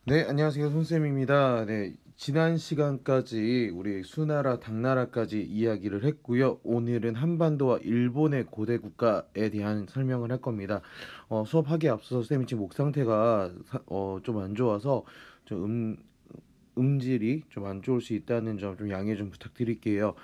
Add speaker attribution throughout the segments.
Speaker 1: 네, 안녕하세요. 손쌤입니다. 네, 지난 시간까지 우리 수나라, 당나라까지 이야기를 했고요. 오늘은 한반도와 일본의 고대 국가에 대한 설명을 할 겁니다. 수업하기에 앞서서 쌤이 지금 목 상태가 좀 안 좋아서 좀 음질이 좀 안 좋을 수 있다는 점 좀 양해 좀 부탁드릴게요.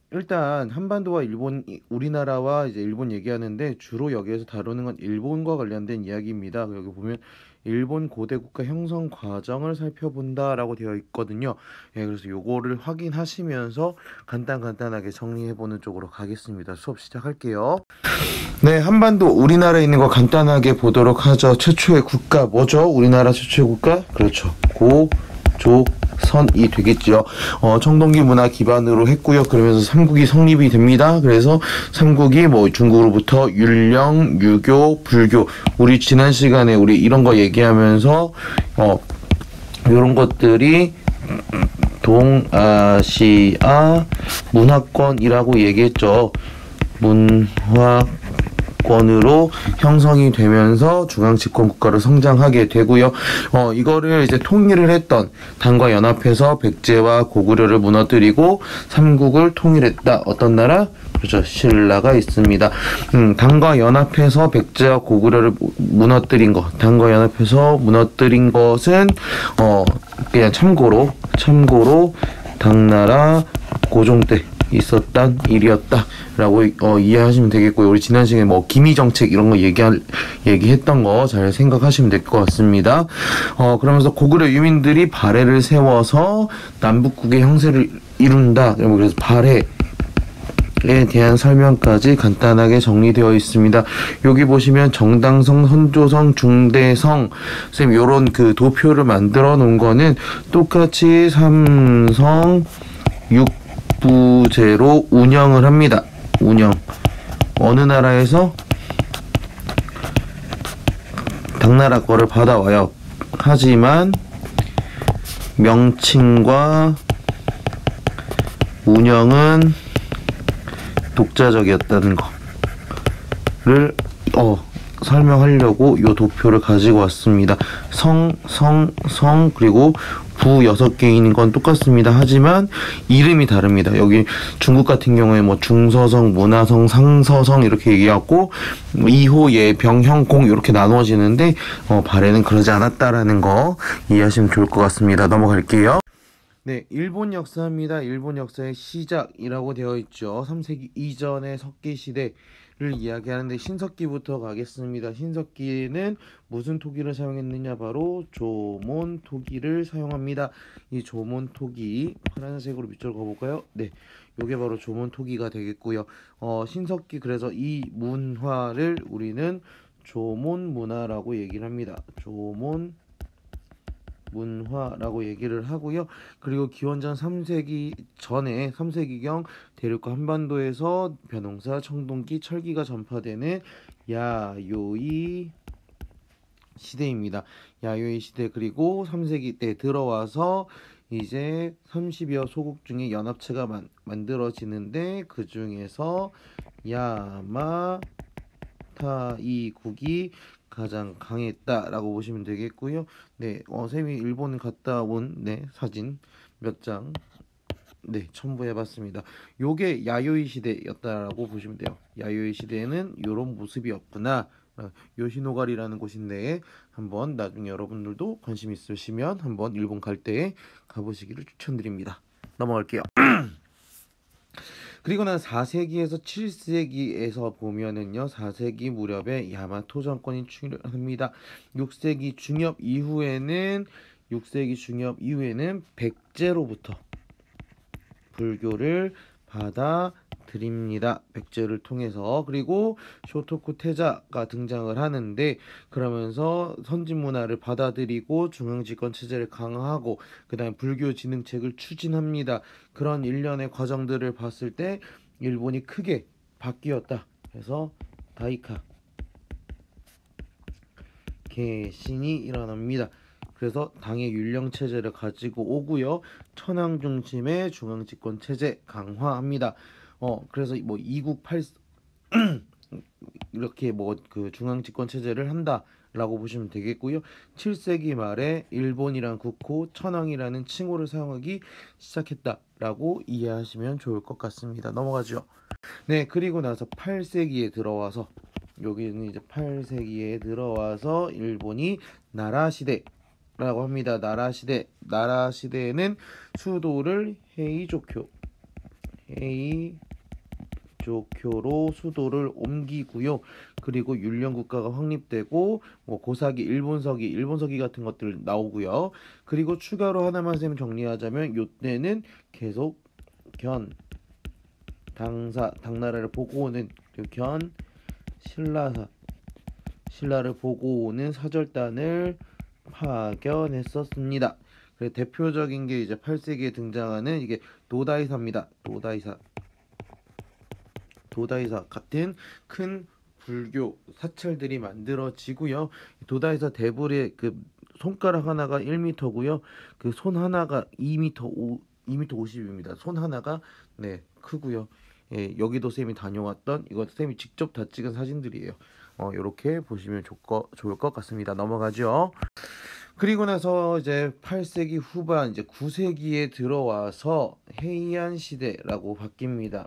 Speaker 1: 일단 한반도와 일본, 우리나라와 이제 일본 얘기하는데 주로 여기에서 다루는 건 일본과 관련된 이야기입니다. 여기 보면 일본 고대 국가 형성 과정을 살펴본다라고 되어 있거든요. 예, 그래서 요거를 확인하시면서 간단하게 정리해보는 쪽으로 가겠습니다. 수업 시작할게요. 네, 한반도 우리나라에 있는 거 간단하게 보도록 하죠. 최초의 국가 뭐죠? 우리나라 최초의 국가? 그렇죠. 고조선이 되겠죠. 청동기 문화 기반으로 했고요. 그러면서 삼국이 성립이 됩니다. 그래서 삼국이 뭐 중국으로부터 율령, 유교, 불교. 우리 지난 시간에 우리 이런 거 얘기하면서 이런 것들이 동아시아 문화권이라고 얘기했죠. 문화권으로 형성이 되면서 중앙 집권 국가로 성장하게 되고요. 이거를 이제 통일을 했던 당과 연합해서 백제와 고구려를 무너뜨리고 삼국을 통일했다. 어떤 나라? 그렇죠. 신라가 있습니다. 당과 연합해서 백제와 고구려를 무너뜨린 것, 당과 연합해서 무너뜨린 것은 그냥 참고로 당나라 고종 때 있었던 일이었다라고 이해하시면 되겠고요. 우리 지난 시간에 뭐 기미 정책 이런 거 얘기했던 거 잘 생각하시면 될 것 같습니다. 그러면서 고구려 유민들이 발해를 세워서 남북국의 형세를 이룬다. 그래서 발해에 대한 설명까지 간단하게 정리되어 있습니다. 여기 보시면 정당성, 선조성, 중대성 쌤 요런 그 도표를 만들어 놓은 거는 똑같이 삼성 육부제로 운영을 합니다. 운영. 어느 나라에서 당나라 거를 받아와요. 하지만 명칭과 운영은 독자적이었다는 거를 설명하려고 이 도표를 가지고 왔습니다. 성, 그리고 부 6개 있는 건 똑같습니다. 하지만 이름이 다릅니다. 여기 중국 같은 경우에 뭐 중서성, 문화성, 상서성 이렇게 얘기하고 이호, 예, 병, 형, 공 이렇게 나누어지는데 발해는 그러지 않았다라는 거 이해하시면 좋을 것 같습니다. 넘어갈게요. 네, 일본 역사입니다. 일본 역사의 시작이라고 되어 있죠. 3세기 이전의 석기 시대를 이야기하는데 신석기부터 가겠습니다. 신석기에는 무슨 토기를 사용했느냐? 바로 조몬 토기를 사용합니다. 이 조몬 토기 파란색으로 밑줄 그어볼까요? 네, 요게 바로 조몬 토기가 되겠고요. 신석기 그래서 이 문화를 우리는 조몬 문화라고 얘기를 합니다. 조몬 문화라고 얘기를 하고요. 그리고 기원전 3세기 전에 3세기경 대륙과 한반도에서 벼농사, 청동기, 철기가 전파되는 야요이 시대입니다. 야요이 시대 그리고 3세기 때 들어와서 이제 30여 소국 중에 연합체가 만들어지는데 그 중에서 야마타이국이 가장 강했다라고 보시면 되겠고요. 네, 쌤이 일본 갔다 온 사진 몇 장 첨부해봤습니다. 요게 야요이 시대였다라고 보시면 돼요. 야요이 시대에는 요런 모습이었구나. 요시노가리라는 곳인데 한번 나중에 여러분들도 관심 있으시면 한번 일본 갈 때 가보시기를 추천드립니다. 넘어갈게요. 그리고 난 4세기에서 7세기에서 보면은요, 4세기 무렵에 야마토 정권이 출현합니다. 6세기 중엽 이후에는 백제로부터 불교를 받아들입니다. 백제를 통해서. 그리고 쇼토쿠 태자가 등장을 하는데 그러면서 선진 문화를 받아들이고 중앙 집권 체제를 강화하고 그다음에 불교 진흥책을 추진합니다. 그런 일련의 과정들을 봤을 때 일본이 크게 바뀌었다. 그래서 다이카 개신이 일어납니다. 그래서 당의 율령 체제를 가지고 오고요. 천황 중심의 중앙 집권 체제 강화합니다. 그래서 뭐 이국 팔 이렇게 뭐 그 중앙 집권 체제를 한다. 라고 보시면 되겠고요. 7세기 말에 일본이란 국호 천황이라는 칭호를 사용하기 시작했다라고 이해하시면 좋을 것 같습니다. 넘어가죠. 네, 그리고 나서 8세기에 들어와서 여기는 이제 8세기에 들어와서 일본이 나라 시대라고 합니다. 나라 시대에는 수도를 헤이조쿄로 수도를 옮기고요. 그리고 율령 국가가 확립되고 뭐 고사기, 일본서기 같은 것들 나오고요. 그리고 추가로 하나만 쌤 정리하자면 요때는 계속 당나라를 보고 오는 신라를 보고 오는 사절단을 파견했었습니다. 대표적인 게 이제 8세기에 등장하는 이게 도다이사입니다. 도다이사 같은 큰 불교 사찰들이 만들어지고요. 도다이사 대불의 그 손가락 하나가 1m고요. 그 손 하나가 2m 50입니다. 손 하나가 네 크고요. 예, 여기도 쌤이 다녀왔던 이거 쌤이 직접 다 찍은 사진들이에요. 이렇게 보시면 좋을 것 같습니다. 넘어가죠. 그리고 나서 이제 8세기 후반 이제 9세기에 들어와서 헤이안 시대라고 바뀝니다.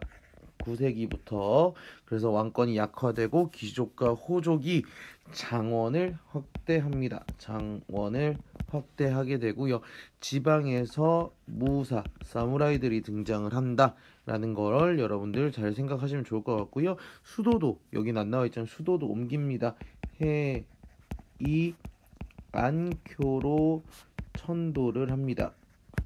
Speaker 1: 9세기부터 그래서 왕권이 약화되고 귀족과 호족이 장원을 확대하게 되고요. 지방에서 사무라이들이 등장을 한다라는 걸 여러분들 잘 생각하시면 좋을 것 같고요. 수도도 여긴 안 나와 있지만 수도도 옮깁니다. 안교로 천도를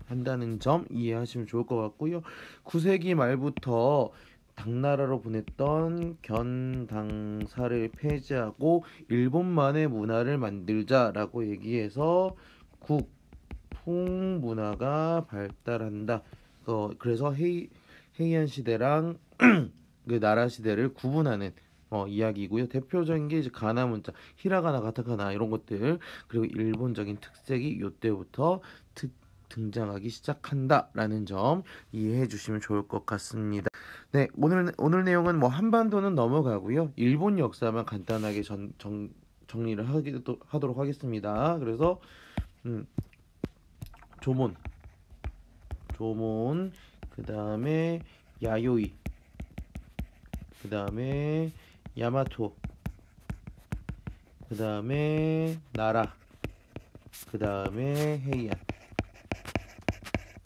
Speaker 1: 한다는 점 이해하시면 좋을 것 같고요. 9세기 말부터 당나라로 보냈던 견당사를 폐지하고 일본만의 문화를 만들자라고 얘기해서 국풍 문화가 발달한다. 그래서 헤이안 시대랑 그 나라 시대를 구분하는 이야기고요. 대표적인 게 이제 가나 문자, 히라가나, 가타카나 이런 것들 그리고 일본적인 특색이 이때부터 등장하기 시작한다라는 점 이해해 주시면 좋을 것 같습니다. 네, 오늘 내용은 뭐 한반도는 넘어가고요. 일본 역사만 간단하게 정리를 하도록 하겠습니다. 그래서 조몬, 그 다음에 야요이, 그 다음에 야마토, 그 다음에 나라, 그 다음에 헤이안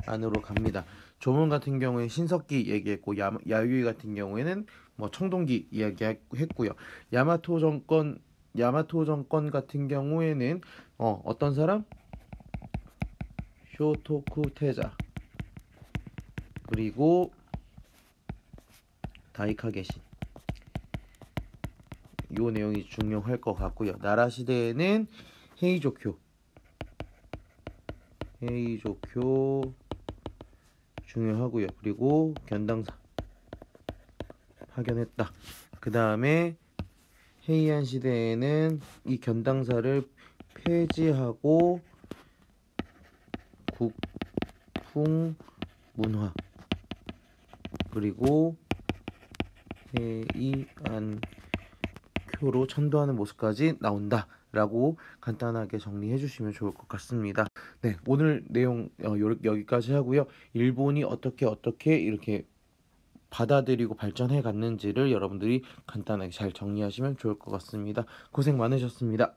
Speaker 1: 안으로 갑니다. 조문 같은 경우에 신석기 얘기했고 야유이 같은 경우에는 뭐 청동기 이야기했고요. 야마토 정권 같은 경우에는 어떤 사람? 쇼토쿠 태자 그리고 다이카게신 요 내용이 중요할 것 같고요. 나라 시대에는 헤이조쿄 중요하고요. 그리고 견당사 파견했다. 그 다음에 헤이안 시대에는 이 견당사를 폐지하고 국풍 문화 그리고 헤이안 쿄로 천도하는 모습까지 나온다 라고 간단하게 정리해 주시면 좋을 것 같습니다. 네, 오늘 내용 여기까지 하고요. 일본이 어떻게 이렇게 받아들이고 발전해 갔는지를 여러분들이 간단하게 잘 정리하시면 좋을 것 같습니다. 고생 많으셨습니다.